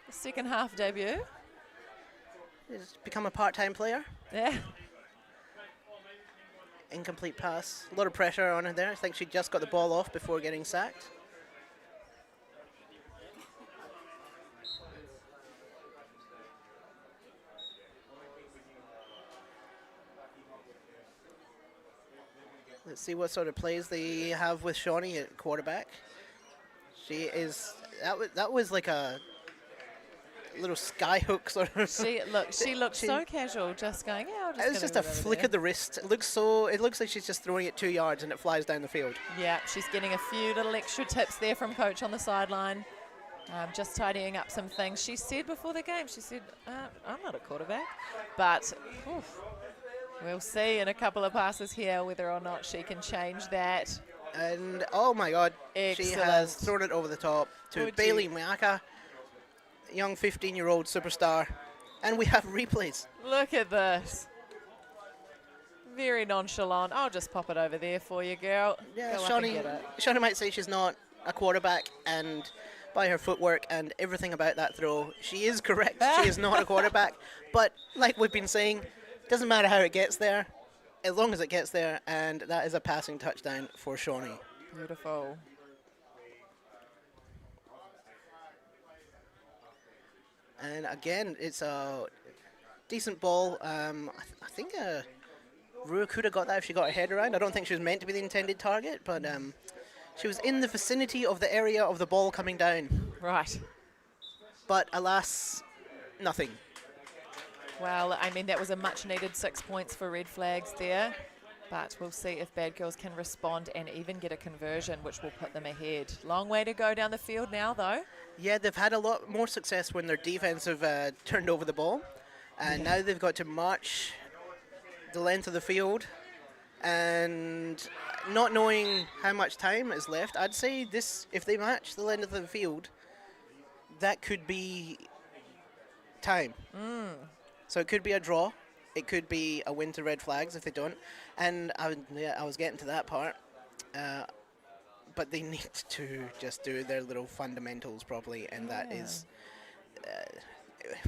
Second half debut. She's become a part-time player. Yeah. Incomplete pass. A lot of pressure on her there. I think she just got the ball off before getting sacked. Let's see what sort of plays they have with Shawnee at quarterback. She is that was like a little sky hook sort of. She looked She- so casual, just going, yeah, I'll just It was gonna just a move over flick there. of the wrist. It looks like she's just throwing it 2 yards and it flies down the field. Yeah, she's getting a few little extra tips there from coach on the sideline. Just tidying up some things. She said before the game, she said, I'm not a quarterback. But oof, we'll see in a couple of passes here whether or not she can change that. And oh my God, she has Excellent. thrown it over the top to Would Bailey you? Miaka, young 15-year-old superstar. And we have replays. Look at this. Very nonchalant. I'll just pop it over there for you, girl. Yeah, Go up and Shawnee, get it. Shawnee might say she's not a quarterback, and by her footwork and everything about that throw, she is correct. She is not a quarterback. But like we've been saying, doesn't matter how it gets there, as long as it gets there, and that is a passing touchdown for Shawnee. Beautiful. And again, it's a decent ball. I think Rua could have got that if she got her head around. I don't think she was meant to be the intended target, but she was in the vicinity of the area of the ball coming down. Right. But alas, nothing. Well, I mean, that was a much-needed 6 points for red flags there. But we'll see if Bad Girls can respond and even get a conversion, which will put them ahead. Long way to go down the field now, though. Yeah, they've had a lot more success when their defense have turned over the ball. And now they've got to march the length of the field, and not knowing how much time is left, I'd say this, if they match the length of the field, that could be time. So it could be a draw. It could be a win to red flags if they don't. And I was getting to that part. But they need to just do their little fundamentals properly, and that is,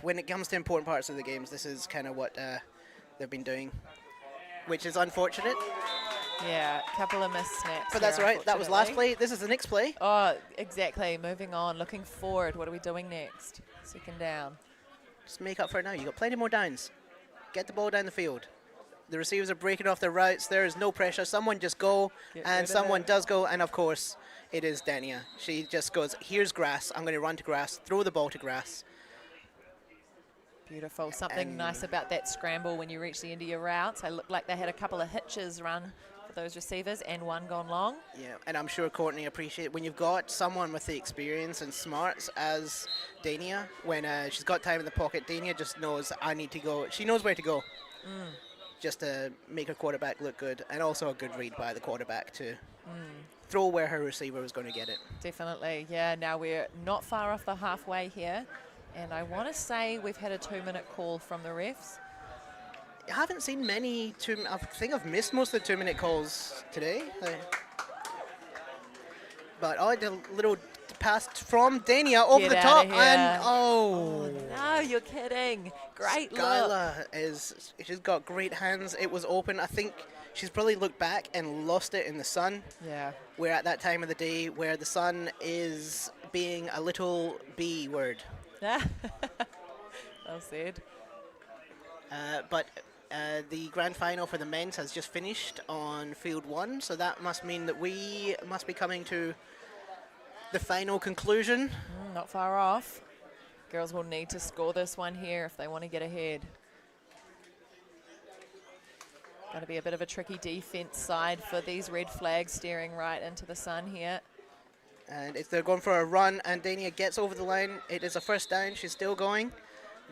when it comes to important parts of the games, this is kind of what they've been doing, which is unfortunate. Yeah, a couple of missed snaps. But that's here, right. That was last unfortunately. play. This is the next play. Oh, exactly. Moving on. Looking forward. What are we doing next? Second down. Just make up for it now. You've got plenty more downs. Get the ball down the field. The receivers are breaking off their routes. There is no pressure. Someone just go, Get rid and of someone it. does go. And, of course, it is Dania. She just goes, here's grass. I'm going to run to grass, throw the ball to grass. Beautiful. Something And- nice about that scramble when you reach the end of your routes. It looked like they had a couple of hitches run for those receivers and one gone long. Yeah, and I'm sure Courtney appreciate when you've got someone with the experience and smarts as Dania. When she's got time in the pocket, Dania just knows I need to go. She knows where to go, just to make her quarterback look good, and also a good read by the quarterback to throw where her receiver was going to get it. Definitely. Yeah, now we're not far off the halfway here. And I want to say we've had a 2-minute call from the refs. I haven't seen many. I think I've missed most of the 2-minute calls today. But the little pass from Dania over Get the outta top, here. and No, you're kidding. Great look. Skylar she's got great hands. It was open. I think she's probably looked back and lost it in the sun. Yeah. We're at that time of the day where the sun is being a little B word. Well said. But the grand final for the men's has just finished on field 1, so that must mean that we must be coming to the final conclusion. Not far off. Girls will need to score this one here if they want to get ahead. Going to be a bit of a tricky defense side for these red flags staring right into the sun here. And if they're going for a run and Dania gets over the line, it is a first down. She's still going.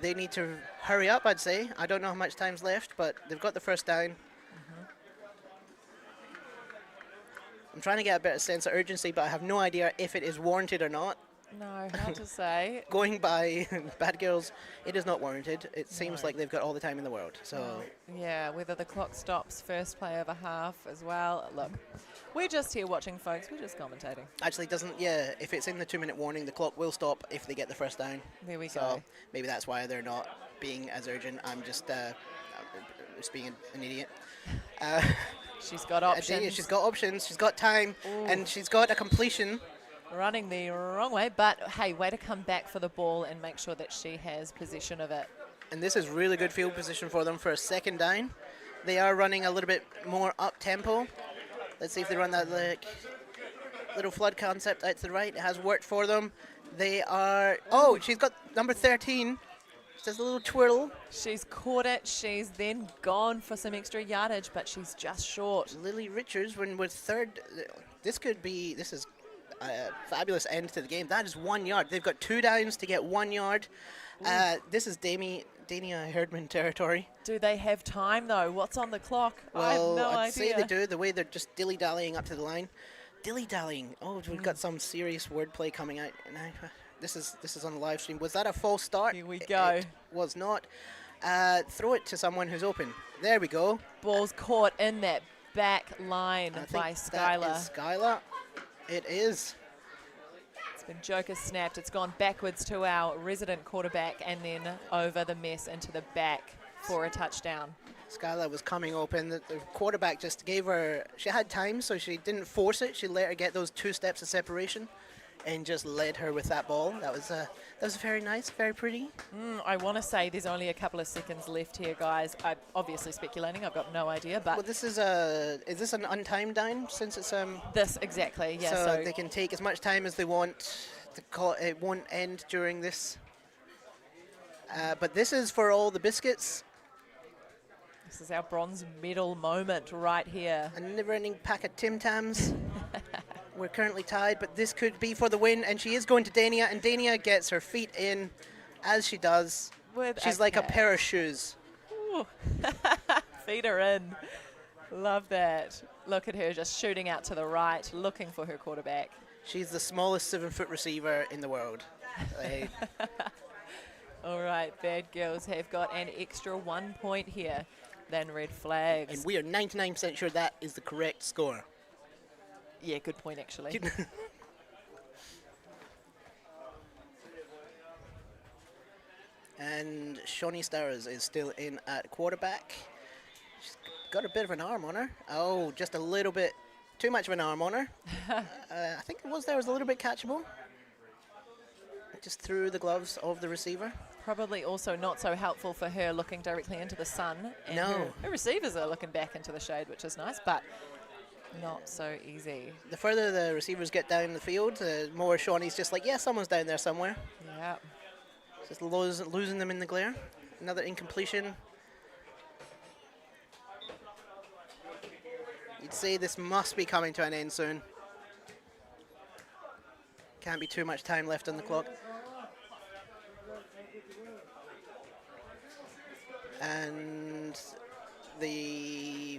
They need to hurry up, I'd say. I don't know how much time's left, but they've got the first down. I'm trying to get a better sense of urgency, but I have no idea if it is warranted or not. No, hard to say. Going by Bad Girls, it is not warranted. It seems like they've got all the time in the world. So Yeah, whether the clock stops first play over half as well. Look, we're just here watching, folks. We're just commentating. actually doesn't, if it's in the 2-minute warning, the clock will stop if they get the first down. There we So go. maybe that's why they're not being as urgent. I'm just being an idiot. She's got Dania, options. she's got options, she's got time, and she's got a completion. Running the wrong way, but hey, way to come back for the ball and make sure that she has possession of it. And this is really good field position for them for a second down. They are running a little bit more up-tempo. Let's see if they run that little flood concept out to the right. It has worked for them. They are... Oh, she's got number 13. She does a little twirl. She's caught it. She's then gone for some extra yardage, but she's just short. Lily Richards, when we're third... This is a fabulous end to the game. That is 1 yard. They've got 2 downs to get 1 yard. This is Dania Herdman territory. Do they have time, though? What's on the clock? I have Well, no I'd idea. say they do, the way they're just dilly-dallying up to the line. Dilly-dallying. Oh, we've got some serious wordplay coming out. Now, this is on the live stream. Was that a false start? Here we go. It was not. Throw it to someone who's open. There we go. Ball's caught in that back line I think by that Skylar. is Skylar. It is. It's been joker snapped. It's gone backwards to our resident quarterback and then over the mess into the back for a touchdown. Skylar was coming open. The quarterback just gave her... She had time, so she didn't force it. She let her get those 2 steps of separation and just led her with that ball. That was very nice, very pretty. I want to say there's only a couple of seconds left here, guys. I'm obviously speculating. I've got no idea, but Well, is this an untimed down since it's this exactly, yeah. so they can take as much time as they want to call it won't end during this. But this is for all the biscuits. This is our bronze medal moment right here. A never-ending pack of Tim Tams. We're currently tied, but this could be for the win, and she is going to Dania, and Dania gets her feet in, as she does. With She's like a pair of shoes. Ooh. feed her in. Love that. Look at her just shooting out to the right, looking for her quarterback. She's the smallest 7-foot receiver in the world. All right, Bad Girls have got an extra 1 point here than Red Flags. And we are 99% sure that is the correct score. Yeah, good point, actually. And Shawnee Stowers is still in at quarterback. She's got a bit of an arm on her. Oh, just a little bit too much of an arm on her. I think it was a little bit catchable. Just through the gloves of the receiver. Probably also not so helpful for her looking directly into the sun. And No. her receivers are looking back into the shade, which is nice, but not so easy. The further the receivers get down the field, the more Shawnee's just like, yeah, someone's down there somewhere. Yeah. Just losing them in the glare. Another incompletion. You'd say this must be coming to an end soon. Can't be too much time left on the clock. And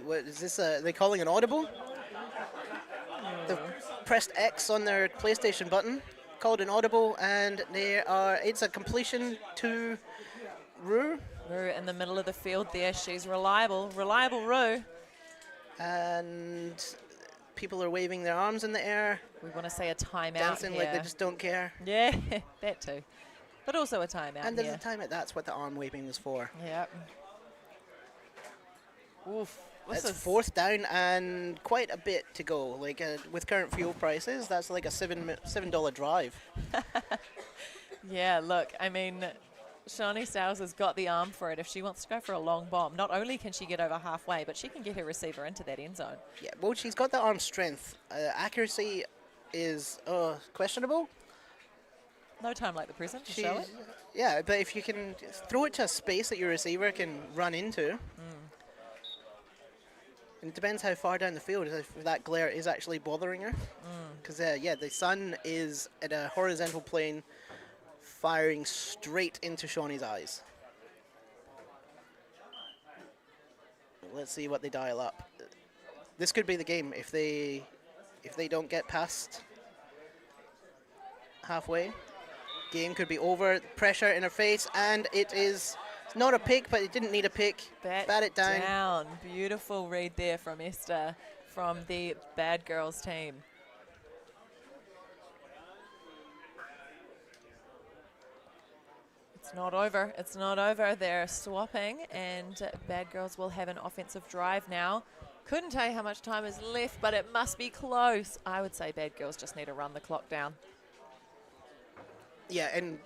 what is this? They calling an audible? They've pressed X on their PlayStation button, called an audible, and it's a completion to Rue. Rue in the middle of the field there. She's reliable Rue. And people are waving their arms in the air, We want to say a timeout dancing here. like they just don't care. Yeah, that too. But also a timeout And there's here. a timeout. That's what the arm waving was for. Yep. Oof. This It's is 4th down and quite a bit to go. Like with current fuel prices, that's like a $7 drive. Yeah, look, I mean, Shawnee Stowers has got the arm for it. If she wants to go for a long bomb, not only can she get over halfway, but she can get her receiver into that end zone. Yeah, well, she's got the arm strength. Accuracy is questionable. No time like the present to show it. Yeah, but if you can throw it to a space that your receiver can run into, and it depends how far down the field, if that glare is actually bothering her. Because, the sun is at a horizontal plane firing straight into Shawnee's eyes. Let's see what they dial up. This could be the game if they don't get past halfway. Game could be over. Pressure in her face, and it is not a pick, but it didn't need a pick. Bat it down. Beautiful read there from Esther from the Bad Girls team. It's not over. It's not over. They're swapping, and Bad Girls will have an offensive drive now. Couldn't tell you how much time is left, but it must be close. I would say Bad Girls just need to run the clock down. Yeah, and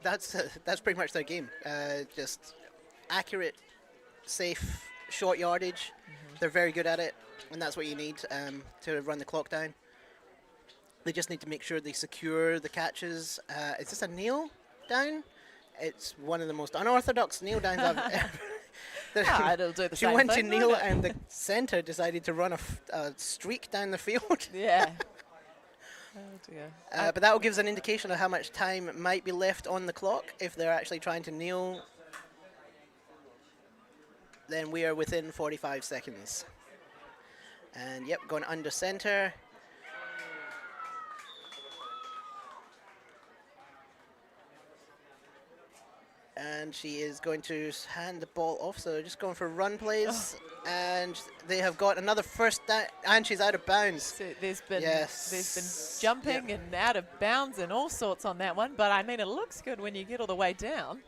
that's pretty much their game. Just accurate, safe, short yardage. They're very good at it, and that's what you need to run the clock down. They just need to make sure they secure the catches. Is this a kneel down? It's one of the most unorthodox kneel downs I've ever. It'll do the She same went to thing, kneel, won't it? and the center decided to run a streak down the field. Yeah. Oh dear. But that will give us an indication of how much time might be left on the clock. If they're actually trying to kneel, then we are within 45 seconds. And yep, going under center. And she is going to hand the ball off, so just going for run plays. And they have got another first down, and she's out of bounds. So there's been Yes. jumping and out of bounds and all sorts on that one, but I mean it looks good when you get all the way down.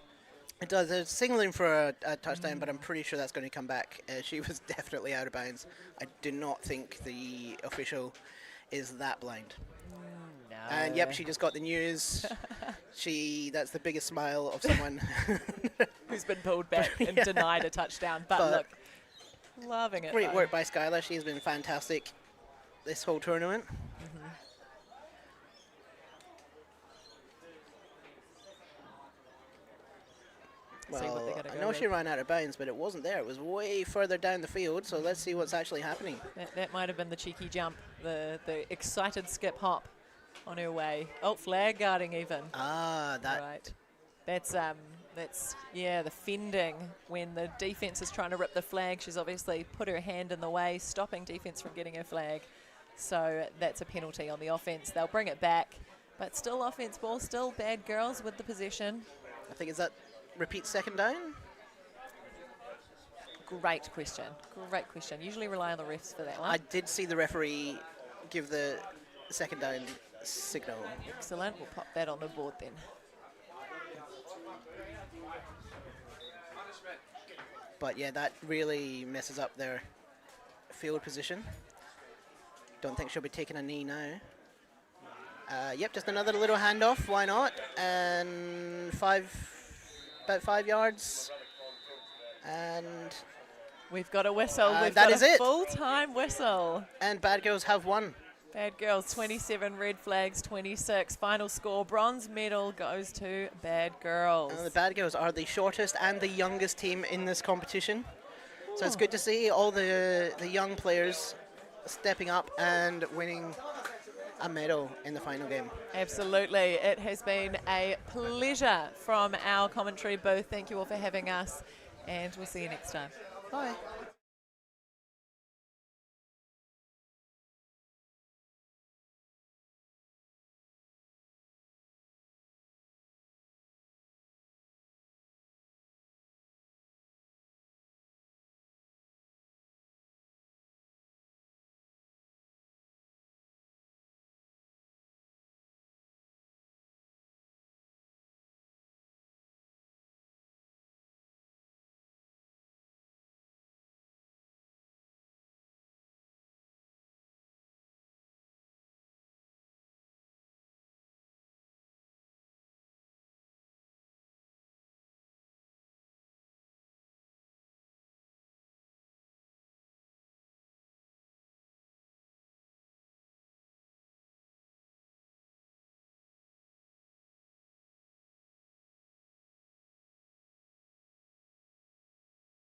It does. They're signaling for a touchdown, but I'm pretty sure that's going to come back. She was definitely out of bounds. I do not think the official is that blind. No. And yep, she just got the news. That's the biggest smile of someone. Who's been pulled back and denied a touchdown. But look, loving it. Great though. work by Skylar. She's been fantastic this whole tournament. See what they're Well, gonna I go know with. she ran out of bounds, but it wasn't there. It was way further down the field, so let's see what's actually happening. That might have been the cheeky jump, the excited skip hop on her way. Oh, flag guarding even. Ah, that. Right. That's That's, the fending when the defence is trying to rip the flag. She's obviously put her hand in the way, stopping defence from getting her flag. So that's a penalty on the offence. They'll bring it back, but still offence ball, still Bad Girls with the possession. I think, is that repeat second down? Great question. Great question. Usually rely on the refs for that one. I did see the referee give the second down signal. Excellent. We'll pop that on the board then. But yeah, that really messes up their field position. Don't think she'll be taking a knee now. Yep, just another little handoff. Why not? And about 5 yards. And we've got a whistle. We've that got is a it. full-time whistle. And Bad Girls have won. Bad Girls 27, Red Flags 26. Final score, bronze medal goes to Bad Girls. The Bad Girls are the shortest and the youngest team in this competition. So it's good to see all the young players stepping up and winning a medal in the final game. Absolutely. It has been a pleasure from our commentary booth. Thank you all for having us, and we'll see you next time. Bye.